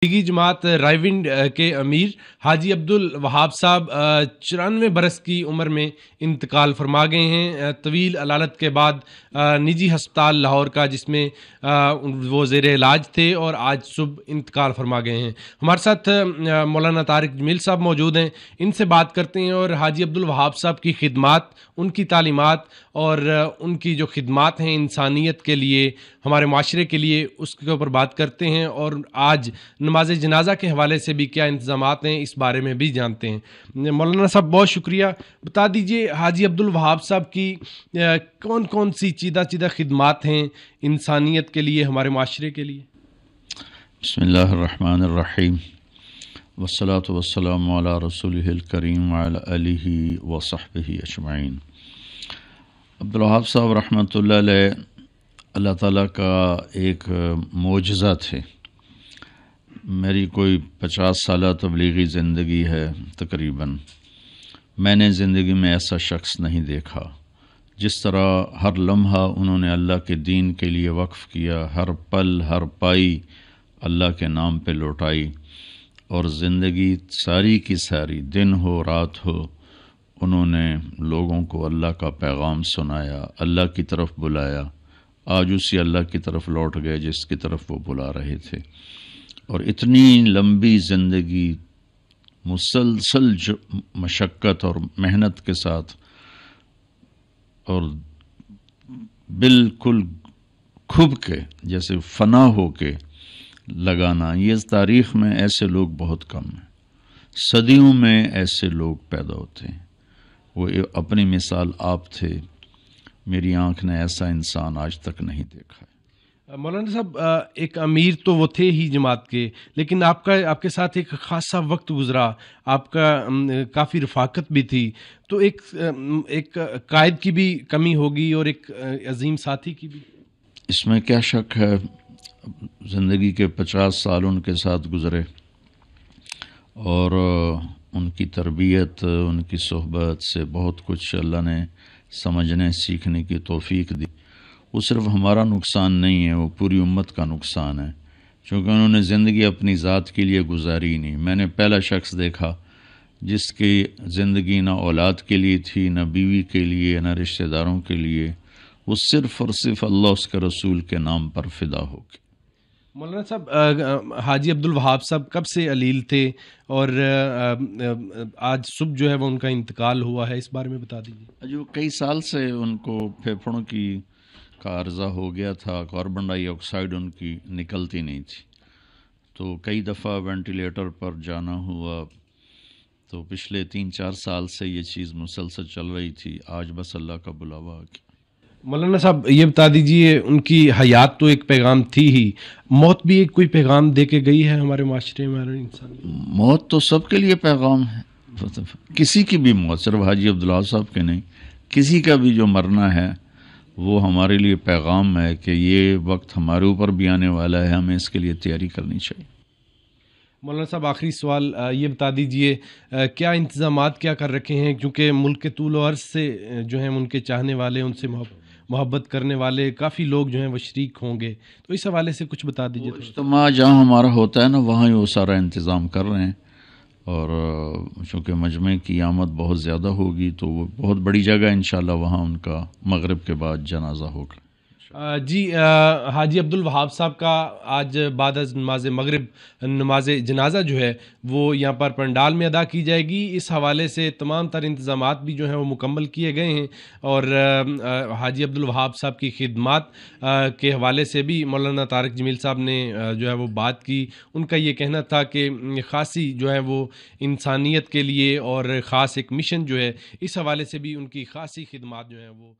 تبلیغی جماعت رائیونڈ کے امیر حاجی عبدالوہاب صاحب 94 برس کی عمر میں انتقال فرما گئے ہیں، طویل علالت کے بعد نجی ہسپتال لاہور کا، جس میں وہ زیر علاج تھے، اور آج صبح انتقال فرما گئے ہیں۔ ہمارے ساتھ مولانا طارق جمیل صاحب موجود ہیں، ان سے بات کرتے ہیں اور حاجی عبدالوہاب صاحب کی خدمات، ان کی تعلیمات اور ان کی جو خدمات ہیں انسانیت کے لیے، ہمارے معاشرے کے لیے، اس کے اوپر بات کرتے ہیں، اور آج نماز جنازہ کے حوالے سے بھی کیا انتظامات ہیں اس بارے میں بھی جانتے ہیں۔ مولانا صاحب بہت شکریہ، بتا دیجئے حاجی عبدالوہاب صاحب کی کون کون سی چیدہ خدمات ہیں انسانیت کے لیے، ہمارے معاشرے کے لیے؟ بسم اللہ الرحمن الرحیم، والصلاة والسلام علی رسولہ الکریم وعلی آلہ وصحبہ اجمعین۔ عبدالوہاب صاحب رحمۃ اللہ علیہ اللہ تعالیٰ کا ایک معجزہ تھے۔ میری کوئی 50 سالہ تبلیغی زندگی ہے تقریباً، میں نے زندگی میں ایسا شخص نہیں دیکھا جس طرح ہر لمحہ انہوں نے اللہ کے دین کے لیے وقف کیا، ہر پل ہر پائی اللہ کے نام پہ لوٹائی، اور زندگی ساری کی ساری دن ہو رات ہو انہوں نے لوگوں کو اللہ کا پیغام سنایا، اللہ کی طرف بلایا۔ آج اسی اللہ کی طرف لوٹ گئے جس کی طرف وہ بلا رہے تھے، اور اتنی لمبی زندگی مسلسل مشقت اور محنت کے ساتھ اور بالکل کھب کے جیسے فنا ہو کے لگانا، یہ تاریخ میں ایسے لوگ بہت کم ہیں، صدیوں میں ایسے لوگ پیدا ہوتے ہیں۔ وہ اپنی مثال آپ تھے، میری آنکھ نے ایسا انسان آج تک نہیں دیکھا ہے۔ مولانا صاحب ایک امیر تو وہ تھے ہی جماعت کے، لیکن آپ کے ساتھ ایک خاصا وقت گزرا، آپ کا کافی رفاقت بھی تھی، تو ایک قائد کی بھی کمی ہوگی اور ایک عظیم ساتھی کی بھی۔ اس میں کیا شک ہے، زندگی کے 50 سال ان کے ساتھ گزرے، اور ان کی تربیت، ان کی صحبت سے بہت کچھ اللہ نے سمجھنے سیکھنے کی توفیق دی۔ وہ صرف ہمارا نقصان نہیں ہے، وہ پوری امت کا نقصان ہے، چونکہ انہوں نے زندگی اپنی ذات کے لیے گزاری ہی نہیں۔ میں نے پہلا شخص دیکھا جس کی زندگی نہ اولاد کے لیے تھی، نہ بیوی کے لیے، نہ رشتہ داروں کے لیے، وہ صرف اور صرف اللہ اس کے رسول کے نام پر فدا ہو گئی۔ مولانا صاحب حاجی عبدالوہاب صاحب کب سے علیل تھے، اور آج صبح جو ہے وہ ان کا انتقال ہوا ہے، اس بارے میں بتا دیجیے۔ جو کئی سال سے ان کو پھیپھڑوں کا عرضہ ہو گیا تھا، کاربن ڈائی آکسائڈ ان کی نکلتی نہیں تھی، تو کئی دفعہ وینٹیلیٹر پر جانا ہوا، تو پچھلے 3-4 سال سے یہ چیز مسلسل چل رہی تھی، آج بس اللہ کا بلاوا آ گیا۔ مولانا صاحب یہ بتا دیجئے، ان کی حیات تو ایک پیغام تھی ہی، موت بھی ایک کوئی پیغام دے کے گئی ہے ہمارے معاشرے میں، ہمارے انسان؟ موت تو سب کے لیے پیغام ہے، کسی کی بھی موت، صرف حاجی عبدالوہاب صاحب کے نہیں، کسی کا بھی جو مرنا ہے وہ ہمارے لیے پیغام ہے کہ یہ وقت ہمارے اوپر بھی آنے والا ہے، ہمیں اس کے لیے تیاری کرنی چاہیے۔ مولانا صاحب آخری سوال یہ بتا دیجئے، کیا انتظامات کیا کر رکھے ہیں، کیونکہ ملک کے طول و عرض سے جو ہیں ان کے چاہنے والے، ان سے محبت کرنے والے کافی لوگ جو ہیں وہ شریک ہوں گے، تو اس حوالے سے کچھ بتا دیجئے۔ اجتماع جہاں ہمارا ہوتا ہے نا، وہاں ہی وہ سارا انتظام کر رہے ہیں، اور چونکہ مجمع کی آمد بہت زیادہ ہوگی تو وہ بہت بڑی جگہ انشاءاللہ وہاں ان کا مغرب کے بعد جنازہ ہوگا۔ جی حاجی عبدالوہاب صاحب کا آج بعد از نماز مغرب نماز جنازہ جو ہے وہ یہاں پر پنڈال میں ادا کی جائے گی۔ اس حوالے سے تمام تر انتظامات بھی جو ہیں وہ مکمل کیے گئے ہیں، اور حاجی عبدالوہاب صاحب کی خدمات کے حوالے سے بھی مولانا طارق جمیل صاحب نے جو ہے وہ بات کی۔ ان کا یہ کہنا تھا کہ خاصی جو ہے وہ انسانیت کے لیے اور خاص ایک مشن جو ہے، اس حوالے سے بھی ان کی خاصی خدمات جو ہیں وہ